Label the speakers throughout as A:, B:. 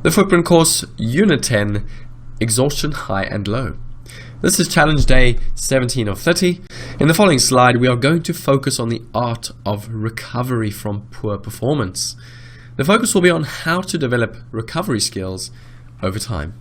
A: The Footprint course, Unit 10, Exhaustion High and Low. This is challenge day 17 of 30. In the following slide, we are going to focus on the art of recovery from poor performance. The focus will be on how to develop recovery skills over time.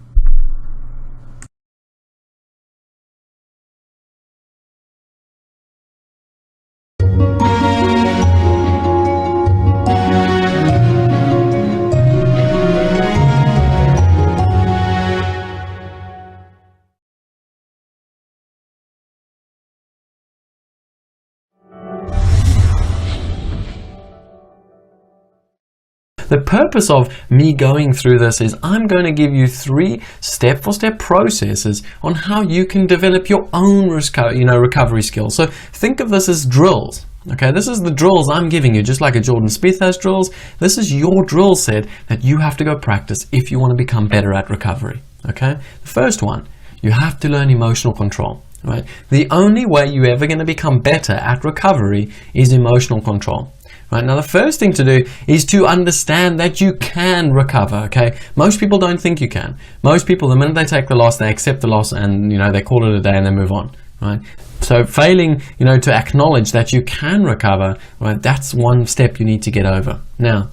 B: The purpose of me going through this is I'm going to give you 3 step-for-step processes on how you can develop your own recovery skills. So think of this as drills. Okay, this is the drills I'm giving you, just like a Jordan Spieth has drills. This is your drill set that you have to go practice if you want to become better at recovery. Okay, the first one, you have to learn emotional control. Right? The only way you're ever going to become better at recovery is emotional control. Right, now the first thing to do is to understand that you can recover. Okay, most people don't think you can. Most people, the minute they take the loss, they accept the loss and they call it a day and they move on. Right, so failing to acknowledge that you can recover, right, that's one step you need to get over. Now,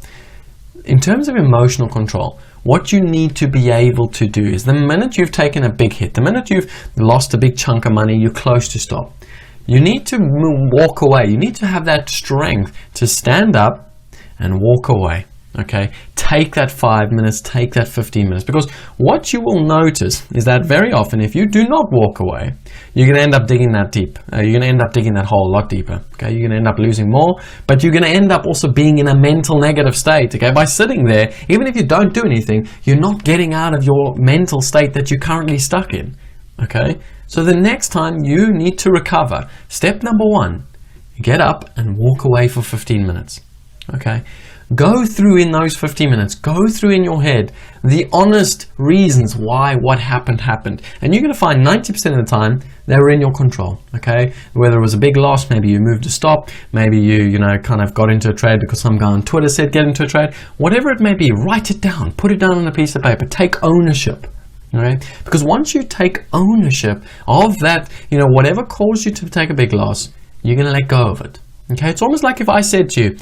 B: in terms of emotional control, what you need to be able to do is the minute you've taken a big hit, the minute you've lost a big chunk of money, you're close to stop. You need to walk away. You need to have that strength to stand up and walk away. Okay, take that 5 minutes, take that 15 minutes, because what you will notice is that very often if you do not walk away, you're going to end up digging that deep. You're going to end up digging that hole a lot deeper. Okay, you're going to end up losing more, but you're going to end up also being in a mental negative state. Okay, by sitting there, even if you don't do anything, you're not getting out of your mental state that you're currently stuck in. Okay, so the next time you need to recover, step number 1, get up and walk away for 15 minutes. Okay, go through in those 15 minutes, go through in your head the honest reasons why what happened, and you're going to find 90% of the time they were in your control. Okay, whether it was a big loss, maybe you moved to stop, maybe you kind of got into a trade because some guy on Twitter said get into a trade, whatever it may be, write it down, put it down on a piece of paper, take ownership. Right? Because once you take ownership of that, whatever caused you to take a big loss, you're going to let go of it. Okay, it's almost like if I said to you,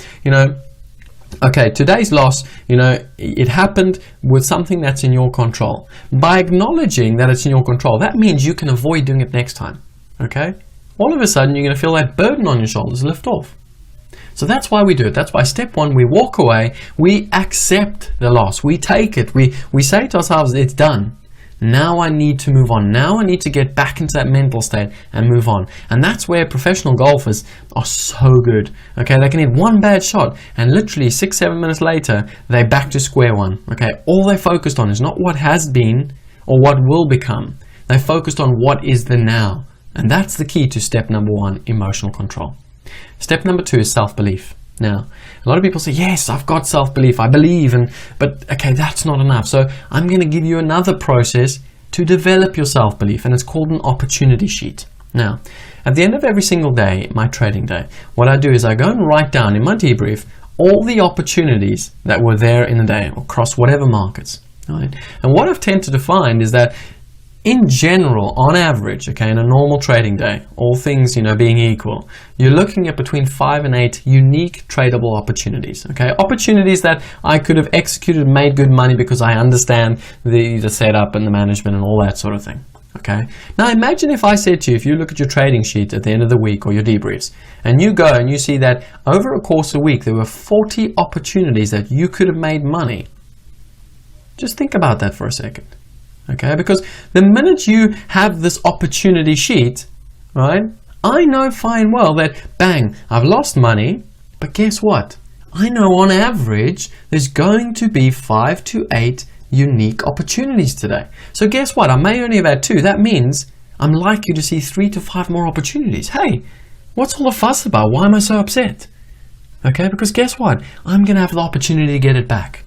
B: okay, today's loss, it happened with something that's in your control. By acknowledging that it's in your control, that means you can avoid doing it next time. Okay, all of a sudden you're going to feel that burden on your shoulders lift off. So that's why we do it. That's why step 1, we walk away, we accept the loss, we take it, we say to ourselves, it's done. Now I need to move on. Now I need to get back into that mental state and move on. And that's where professional golfers are so good. Okay, they can hit one bad shot and literally 6-7 minutes later, they're back to square one. Okay, all they focused on is not what has been or what will become. They focused on what is the now. And that's the key to step number 1, emotional control. Step number 2 is self-belief. Now, a lot of people say, yes, I've got self-belief, I believe, but okay, that's not enough. So I'm going to give you another process to develop your self-belief, and it's called an opportunity sheet. Now, at the end of every single day, my trading day, what I do is I go and write down in my debrief all the opportunities that were there in the day across whatever markets. Right? And what I've tended to find is that in general, on average, okay, in a normal trading day, all things being equal, you're looking at between 5 and 8 unique tradable opportunities. Okay, opportunities that I could have executed and made good money because I understand the setup and the management and all that sort of thing. Okay, now imagine if I said to you, if you look at your trading sheet at the end of the week or your debriefs, and you go and you see that over a course of a week there were 40 opportunities that you could have made money. Just think about that for a second. Okay, because the minute you have this opportunity sheet, right, I know fine well that, bang, I've lost money, but guess what? I know on average there's going to be 5 to 8 unique opportunities today. So guess what? I may only have had 2. That means I'm likely to see 3 to 5 more opportunities. Hey, what's all the fuss about? Why am I so upset? Okay, because guess what? I'm going to have the opportunity to get it back.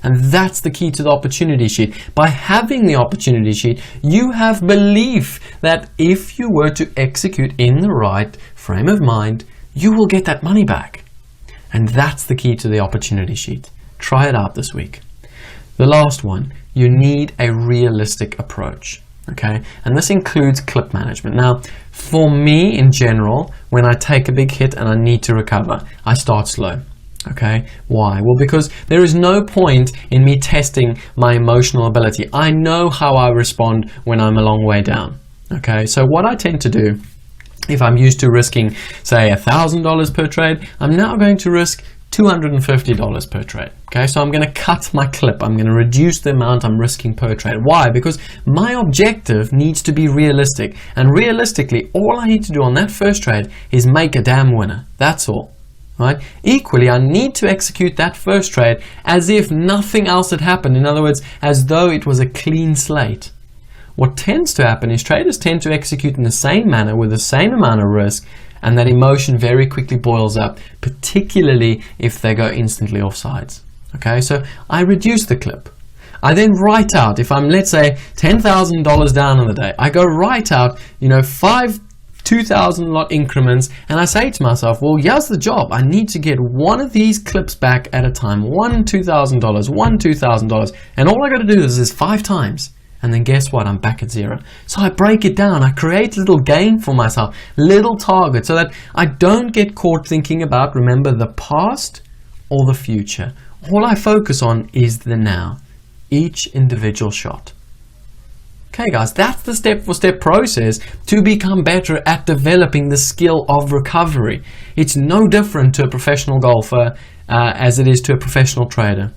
B: And that's the key to the opportunity sheet. By having the opportunity sheet, you have belief that if you were to execute in the right frame of mind, you will get that money back. And that's the key to the opportunity sheet. Try it out this week. The last one, you need a realistic approach. Okay, and this includes clip management. Now, for me in general, when I take a big hit and I need to recover, I start slow. Okay, why? Well, because there is no point in me testing my emotional ability. I know how I respond when I'm a long way down. Okay, so what I tend to do, if I'm used to risking, say, $1,000 per trade, I'm now going to risk $250 per trade. Okay, so I'm going to cut my clip. I'm going to reduce the amount I'm risking per trade. Why? Because my objective needs to be realistic. And realistically, all I need to do on that first trade is make a damn winner. That's all. Right? Equally, I need to execute that first trade as if nothing else had happened. In other words, as though it was a clean slate. What tends to happen is traders tend to execute in the same manner with the same amount of risk, and that emotion very quickly boils up, particularly if they go instantly off sides. Okay, so I reduce the clip. I then write out, if I'm, let's say, $10,000 down on the day, I go write out, five 2,000 lot increments, and I say to myself, well, here's the job. I need to get one of these clips back at a time. One $2,000, one $2,000, and all I got to do is 5 times. And then guess what? I'm back at zero. So I break it down. I create a little game for myself, little targets, so that I don't get caught thinking about, remember, the past or the future. All I focus on is the now, each individual shot. Okay, guys, that's the step-for-step process to become better at developing the skill of recovery. It's no different to a professional golfer as it is to a professional trader.